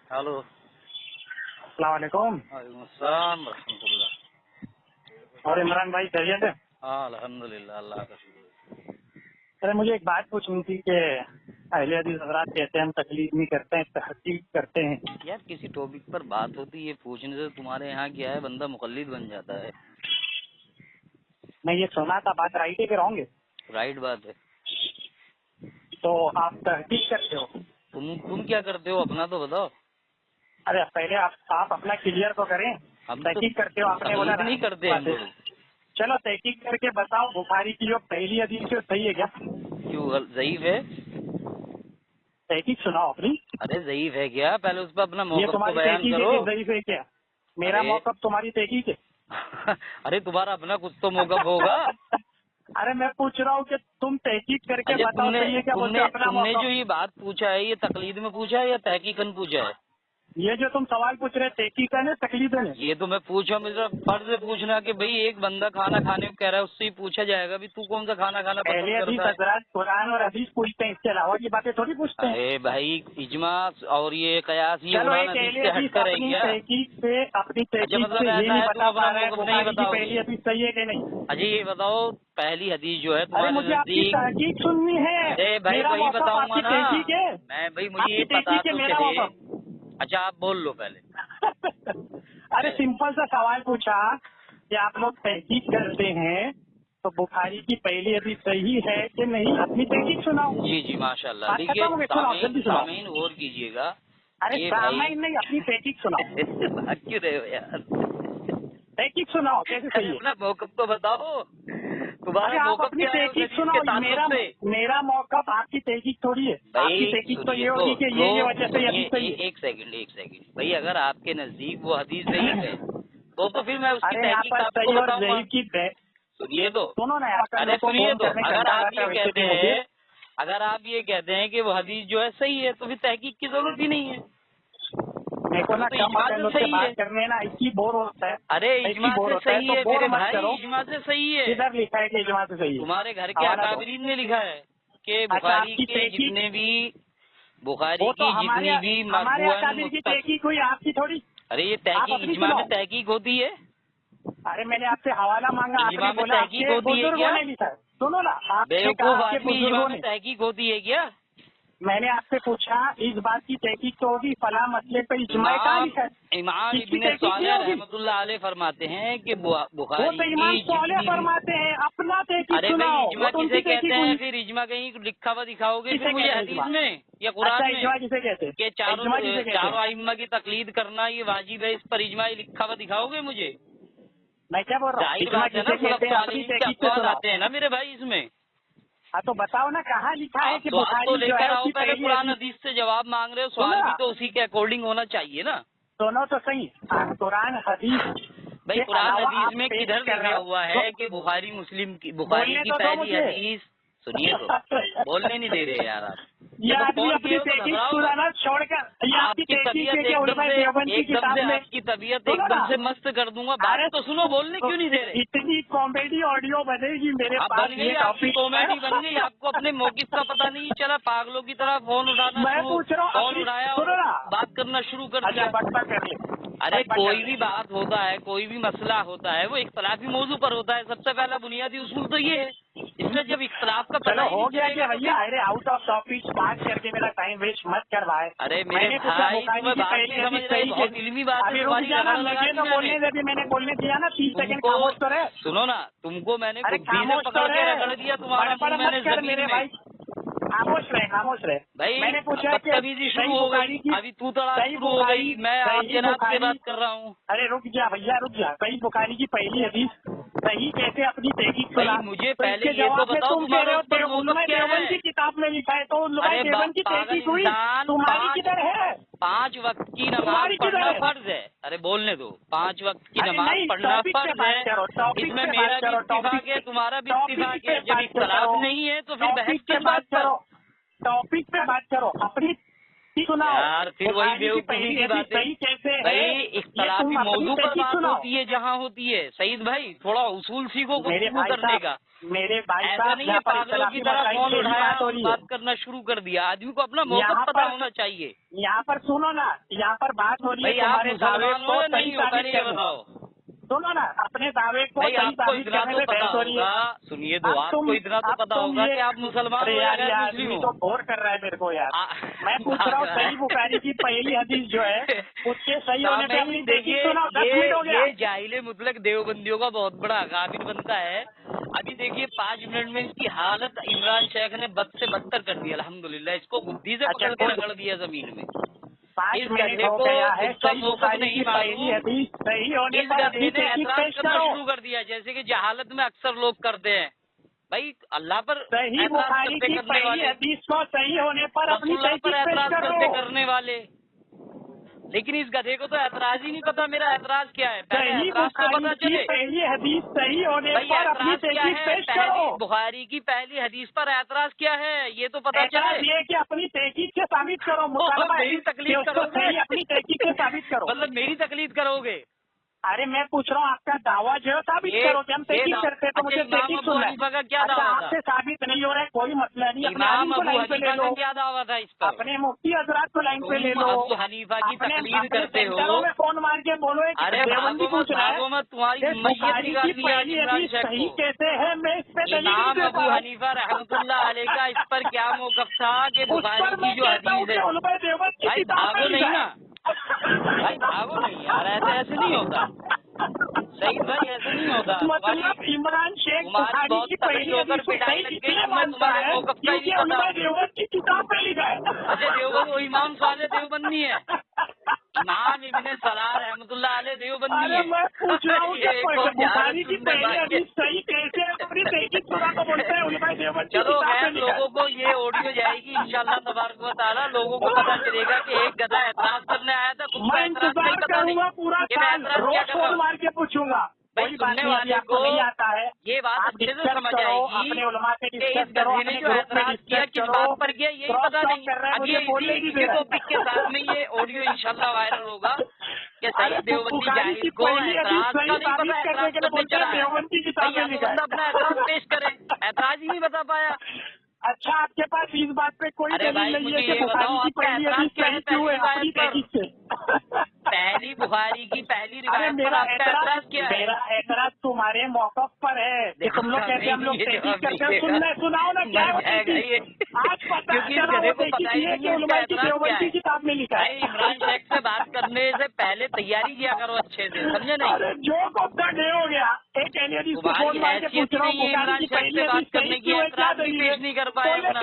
Hello. अस्सलाम वालेकुम। वालेकुम अस्सलाम रहमतुल्लाह। और इमरान भाई खैरियत है? हाँ अल्हम्दुलिल्लाह, अल्लाह का शुक्र। अरे मुझे एक बात पूछनी थी कि अहले हदीस हज़रात कहते हैं हम तकलीद नहीं करते हैं, तहकीक करते हैं। यार किसी टॉपिक पर बात होती है, पूछने से तुम्हारे यहाँ क्या है, बंदा मुकल्लिद बन जाता है। मैं ये सुना था, बात राइट है कि रॉन्ग है? राइट बात है। तो आप तहकीक करते हो? तुम क्या करते हो, अपना तो बताओ। अरे पहले आप अपना क्लियर तो करें। हम तो तहकीक करते हो, आपने बोला तकलीद नहीं करते हम लोग। चलो तहकीक करके बताओ, बुखारी की जो पहली हदीस है सही है क्या? क्यों ज़ईफ है? तहकीक सुनाओ अपनी। अरे ज़ईफ है क्या, पहले उस पर अपना ये मौक़िफ़ तो तुम्हारी बयान तहकीक है करो। कि ज़ईफ है क्या? मेरा अरे मौक़िफ़ तुम्हारी तहकीक है? अरे तुम्हारा अपना कुछ तो मौक़िफ़ होगा। अरे मैं पूछ रहा हूँ कि तुम तहकीक करके अच्छा बताओ सही है क्या, बोलते हो अपना तुमने जो मौक़िफ़। ये बात पूछा है, ये तकलीद में पूछा है या तहकीकन पूछा है? ये जो तुम सवाल पूछ रहे तहकीकन है तकलीदन है? ये तो मैं पूछा, मेरा फर्ज है पूछना कि भाई एक बंदा खाना खाने को कह रहा है, उससे ही पूछा जाएगा भी तू कौन सा खाना खाना पहले पसंद हदीस करता है। हज़रात कुरान और हदीस पूछते हैं, इसके अलावा की बातें थोड़ी पूछते हैं। अरे भाई इजमा और ये कयास, ये चलो कुरान एक हदीस अहले से हदीस हटकर है अपनी क्या? अच्छा तहकीक मतलब से ये ऐसा नहीं है, तुम बता अपना पा रहा है मौक़िफ़ नहीं बुखारी की बताओगे। पहली हदीस सही है कि नहीं। अच्छा ये बताओ, पहली हदीस जो है अरे तुम्हारे मुझे आपकी नजदीक। तहकीक सुननी है। अरे भाई मेरा वही मौक़िफ़ बताऊंगा आपकी ना। तहकीक है? मैं भाई मुझे आपकी ये पता तहकीक है, तो मेरा चले। मौक़िफ़। अच्छा आप बोल लो पहले। अरे सिंपल सा सवाल पूछा कि आप लोग तहकीक करते हैं तो बुखारी की पहली हदीस सही है कि नहीं, अपनी तहकीक सुनाओ। जी जी माशाल्लाह। बात देखिए खत्म हो गई, सुनाओ जल्दी सुनाओ। सामीन गौर कीजिएगा। अरे ये भाई सामाइन नहीं, अपनी तहकीक सुनाओ। भाग क्यों रहे हो यार? तहकीक सुनाओ कैसे अरे सही है। अपना मौक़िफ़ तो बताओ, तुम्हारा अरे आप मौक़िफ़ अपनी क्या है उस तहकीक हदीस के सुनाओ। ताल्लुक से? मेरा मौक़िफ़ आपकी तहकीक थोड़ी है। आपकी भाई तहकीक तो सुनिए ये होगी कि ये वजह से सुनिए हदीस सही है। एक सेकंड भाई, अगर आपके नजदीक वो हदीस ज़ईफ़ है तो फिर मैं उसकी अरे यहाँ तहकीक पर आपको सही और बताऊंगा। ज़ईफ़ की सुनिए तो, सुनो ना, यहाँ पर अरे लोग को सुनिए फोन तो, करने का घंटा लगाता है, वैसे भी मुझे। अगर आप ये कहते हैं कि वो हदीस जो है सही है, तो फिर तहकीक की जरूरत ही नहीं है। मेरे को वो ना तो इजमा कमाल है, से लोग से सही है। बात करने ना ऐसी बोर होता है। अरे ऐसी इजमा बोर से होता है सही तो है बोर मेरे मत भाई, करो। इजमा से सही है। किधर लिखा है कि इजमा से सही है? तुम्हारे घर के हवाला दो। अकाबरीन ने लिखा है कि अच्छा बुखारी आपकी के तहकीक, जितने भी बुखारी वो तो की जितनी भी हमारे मरफूअन अकाबिर की मुस्तक। तहकीक हुई, आपकी थोड़ी। अरे ये आप तहकीक अपनी इजमा में सुनाओ। तहकीक होती है? अरे मैंने आपसे हवाला मांगा, आपने इजमा में बोला तहकीक आपके होती है बुजुर्गों क्या? ने लिखा है। सुनो ना, आपने कहा बेवकूफ आपके आदमी, इजमा बुजुर्गों में ने। तहकीक होती है क्या? मैंने आपसे पूछा इस बात की तहकीक तो होगी, फला मसले पे इजमा कहाँ इमाम लिखा है? इमाम इसकी इब्ने तहकीक नहीं सालेह होगी। रहमतुल्लाह अलैह फरमाते हैं कि वो बुखारी तो की इमाम सौले जितनी भी। फरमाते हैं, अपना तहकीक अरे भाई सुनाओ। वो इजमा तो किसे उनकी कहते तहकीक हैं? हुई। फिर इजमा कहीं लिखा हुआ दिखाओगे फिर किसे मुझे कहते हैं हदीस इजमा? में या अच्छा कुरान में इजमा किसे कहते हैं? कि इजमा किसे कहते चारों हैं? अइम्मा की तकलीद करना ये वाजिब है, इस पर इजमा लिखा हुआ दिखाओगे मुझे? मैं क्या बोल रहा हूँ, जाहिर इजमा बात है ना, किसे सलफ कहते हैं, अपनी सालिहीन के तहकीक से अक़वाल सुनाओ। आते हैं ना मेरे भाई इसमें। हाँ तो बताओ ना, कहाँ लिखा है कि आप तो बुखारी जो लेकर है आओ उसकी पहले पहली कुरान हदीस। हदीस से जवाब मांग रहे हो, सुनो सवाल भी ना, तो उसी के अकॉर्डिंग होना चाहिए ना। सुनो तो सही। कुरान हदीस भाई के कुरान अलावा हदीस आप में पेश किधर कर रहे लिखा हो हुआ तो है कि बुखारी बोलने की तो दो पहली मुझे। हदीस? सुनिए तो, बोलने नहीं दे रहे यार आप। ये जब आदमी फोन किए अपनी हो तो तहकीक घबराओ मत। सुनाना छोड़कर ये आपकी आपकी तहकीक है तबीयत कि उलमा देवबंद की एकदम किताब से में। आपकी तबीयत सुनो एकदम ना, से मस्त कर दूंगा। बात अरे तो सुनो, बोलने क्यों नहीं दे रहे? इतनी कॉमेडी ऑडियो बनेगी मेरे आप पास, बन ये गई, आपकी टॉपिक है। कॉमेडी बन गई, आपको अपने मौक़िफ़ का पता नहीं चला, पागलों की तरह फोन उठाना मैं शुरू, पूछ रहा हूँ फोन अपनी, उठाया और सुनो ना। बात करना शुरू कर अच्छा दिया। बटबक कर ले, अरे बटबक कर कोई ले। भी बात होता है, कोई भी मसला होता है, वो इख्तलाफी मौजू पर होता है। सबसे पहला बुनियादी उसूल तो ये है, इसमें जब इख्तलाफ का पता चलो ही हो नहीं गया चलेगा क्या तो भैया? फिर। अरे आउट ऑफ टॉपिक बात करके मेरा टाइम वेस्ट मत करवाए। अरे मेरे मैंने पूछा भाई बुखारी तुम्हें की बात पहली नहीं समझ हदीस रहे, सही के। बहुत इल्मी बात है अभी रुक तुम्हारी, जाना, रगड़ लगा मुझे दी तो मैंने बोलने दे भी, मैंने बोलने दिया ना, 30 सेकंड तुमको। खामोश तो रहे। सुनो ना, तुमको मैंने अरे बुद्धि से खामोश तो पकड़ के रहे, रगड़ दिया, तुम्हारा बड़बड़ मुंह मत मैंने कर जमीन मेरे में। भाई। खामोश रहे, खामोश रहे। भाई मैंने पूछा कि बदतमीजी शुरू सही हो गई, बुखारी की, अभी तू तड़ाक सही शुरू हो बुखारी, गई। मैं आप सही जनाब से बुखारी। बात कर रहा हूँ। अरे रुक जा भैया, रुक जा। सही बुखारी की पहली हदीस सही कैसे अपनी तहकीक भाई सुना? मुझे तो पहले इसके ये तो जवाब में बताओ तुम कह तुम्हारा रहे उस पर हो मौक़िफ़ उलमा क्या देवबंद है? की किताब में लिखा है, तो उलमा अरे देवबंद की पागल तहकीक हुई, इंसान, तुम्हारी किधर है? 5 वक्त की नमाज तुम्हारी किधर पढ़ना है? फर्ज है। अरे बोलने दो, 5 वक्त की अरे नमाज नहीं, पढ़ना टॉपिक पे फर्ज बात है। करो, टॉपिक इसमें पे बात मेरा भी करो, इत्तिफाक है, तुम्हारा भी टॉपिक इत्तिफाक पे है। जब बात इख्तलाफ करो, नहीं है तो फिर बहस टॉपिक पे किस बात बात पर? करो, टॉपिक पे बात करो, अपनी सुनाओ। यार फिर वही बुखारी की बेवकूफी पहली की हदीस बातें। सही कैसे भाई है, ये तुम इख्तलाफी अपनी मौजू पर तहकीक बात सुनाओ। होती है जहाँ होती है। सईद भाई थोड़ा उसूल सीखो मेरे गुफ्तगू भाई करने साहब, का। मेरे भाई ऐसा साहब, नहीं है यहाँ पर पागलों की इख्तिलाफी तरह मसाइल फोन पे ही उठाया बात हो और रही है। बात करना शुरू कर दिया। आदमी को अपना यहाँ मौक़िफ़ पता पर होना चाहिए। यहाँ पर सुनो ना, यहाँ पर बात हो रही है भाई आप तुम्हारे दावे मुसलमान हो को या सही नहीं हो, साबित पहले ये करने। बताओ। सुनो ना, अपने दावे को भाई सही आपको साबित इतना करने तो में पता बहस हो रही है। होगा, सुनिए तो, अब तुम आपको इतना तो अब पता तुम होगा ये, कि आप मुसलमान अरे हो या यार, गैर ये मुस्लिम आदमी हो। तो बोर कर रहा है मेरे को यार। आ- मैं पूछ रहा हूँ सही बुखारी की पहली हदीस जो है उसके सही होने पे अपनी तहकीक देखिए, सुनाओ। 10 मिनट हो गया। ये जाहिल मुतलक देवबंदियों का बहुत बड़ा अकाबिर बनता है। अभी देखिए 5 मिनट में इसकी हालत इमरान शेख ने बद से बदतर कर दी। अल्हम्दुलिल्लाह, इसको बुद्धि से अच्छा, पकड़ के कोई- रगड़ दिया जमीन में। 5 इस मिनट गधे हो को गया है। इसका सही मौक़िफ़ बुखारी नहीं की पहली मालूम। हदीस सही होने इस पर गधे अपनी ने तहकीक एतराज पेश करना करो। शुरू कर दिया, जैसे कि जहालत में अक्सर लोग करते हैं। भाई अल्लाह पर सही एतराज बुखारी करते की करने पहली वाले, हदीस को सही होने पर अपनी रसूलुल्लाह पर तहकीक पेश एतराज करो। करते करने वाले। लेकिन इस गधे को तो एतराज ही नहीं पता मेरा एतराज क्या है। पहले सही एतराज तो बुखारी पता की चले। पहली हदीस सही होने भाई पर अपनी एतराज क्या तहकीक है? पेश पहली करो। बुखारी की पहली हदीस पर एतराज क्या है, ये तो पता एतराज चले। ये कि अपनी तहकीक से साबित करो। मुतालबा है मेरी कि तकलीफ उसको करोगे? सही अपनी तहकीक से साबित करो। मतलब मेरी तकलीफ करोगे? अरे मैं पूछ रहा हूँ आपका दावा जो है साबित करो कि हम तहकीक करते हैं, तो मुझे इमाम तहकीक अबू सुनना है। हनीफा का क्या अच्छा, दावा था? आपसे साबित नहीं हो रहा है, कोई मसला नहीं, अपने इमाम आलिम को अबू लाइन पे ले हनीफा का लो, क्या दावा था इस पर? अपने मुफ्ती हजरात को लाइन पे ले तुम लो, अबू हनीफा की अपने तकलीद अपने करते सेंटरों हो। में फोन मार के बोलो एक अरे देवबंदी भागो मत, पूछ रहा है भागो मत, तुम्हारी कि मैयत बुखारी की निकालनी है आज पहली इमरान हदीस शेख सही को। कैसे है, मैं इस पे दलील नहीं इमाम देता अबू हूँ। हनीफा रहमतुल्लाह अलैह का इस पर क्या मौक़िफ़ था कि उस बुखारी पर की मैं जो कहता हूँ हदीस कि है। उलमा देवबंद की भाई किताब में भागो लिखा नहीं है। ना, भाई भागो नहीं यार, ऐसे नहीं होता सईद भाई, ऐसे नहीं होता। मतलब इमरान शेख तुम्हारी बुखारी बहुत की तगड़ी पहली होकर हदीस को पिटाई सही लग गई, इसलिए तुम्हें मानता तुम्हारे है मौक़िफ़ का ही क्योंकि नहीं उलमा पता। देवबंद की किताब में लिखा है। अच्छा देवबंद, वो इमाम साले देवबंदी है। इमाम इब्ने सलाह रहमतुल्लाह अलैह देवबंदी अरे है। मैं पूछ रहा हूँ ये एक और बुखारी की सुनने पहली वाली है। हदीस सही कैसे है, अपनी तहकीक सुना तो बोलते हैं उलमा देवबंद की चलो किताब में खैर, लिखा है। लोगों को ये ऑडियो जाएगी इंशाल्लाह तबारक व तआला। लोगों को पता चलेगा कि एक गधा एतराज करने आया था, खुद को मैं एतराज का ही इंतजार पता नहीं करूंगा पूरा कि मैं साल, एतराज क्या रोज कर रहा फोन हूँ। मार के पूछूंगा। भाई कोई बात सुनने नहीं, अभी वाले आपको को नहीं आता है, ये बात आप अच्छे से डिस्कस समझ करो, आएगी अपने उलमा से कि डिस्कस इस करो, गधे ने अपने जो ग्रुप में एतराज किया डिस्कस किस करो। बात पर किया यही क्रॉस पता टॉक नहीं। कर रहा है, अब मुझे ये बोलने नहीं इसी दे रहा टॉपिक के साथ में ये ऑडियो इंशाल्लाह वायरल होगा कि अरे सही देवबंदी बुखारी की जाहिल को पहली हदीस एतराज सही का नहीं साबित पता, करने एतराज के लिए करने बोलते हैं चला है। देवबंद की भाई किताब में या तो लिखा बंदा अपना एतराज है। पेश करे, एतराज ही नहीं बता पाया। अच्छा, आपके पास इस बात पे कोई अरे दलील भाई नहीं है मुझे कि ये बुखारी बताओ, की आपका पहली एतराज हदीस क्या है सही क्यों पहली है, अपनी रिवायत पर? तहकीक से। पहली बुखारी की पहली अरे रिवायत पर आपका एतराज क्या है? मेरा एतराज तुम्हारे मौक़िफ़ पर है कि तुम लोग कहते हैं हम लोग तहकीक करते हैं। सुनाओ ना क्या है वो तहकीक। आज पता क्योंकि इस चला गधे वो को तहकीक पता ही ये है नहीं कि है उलमा इसका की एतराज क्या देवबंद की है। किताब में लिखा भाई है। इमरान शेख से बात करने से पहले तैयारी किया करो अच्छे से, समझे नहीं? अरे जो कब का डे हो गया, एक एलियन को तुम्हारी फोन मार के हैसियत पूछ ही रहा हूँ नहीं है बुखारी इमरान की शेख पहली से बात हदीस करने सही की, क्यों है, क्या एतराज भी दलील है? पेश नहीं कर पाए बोले अपना।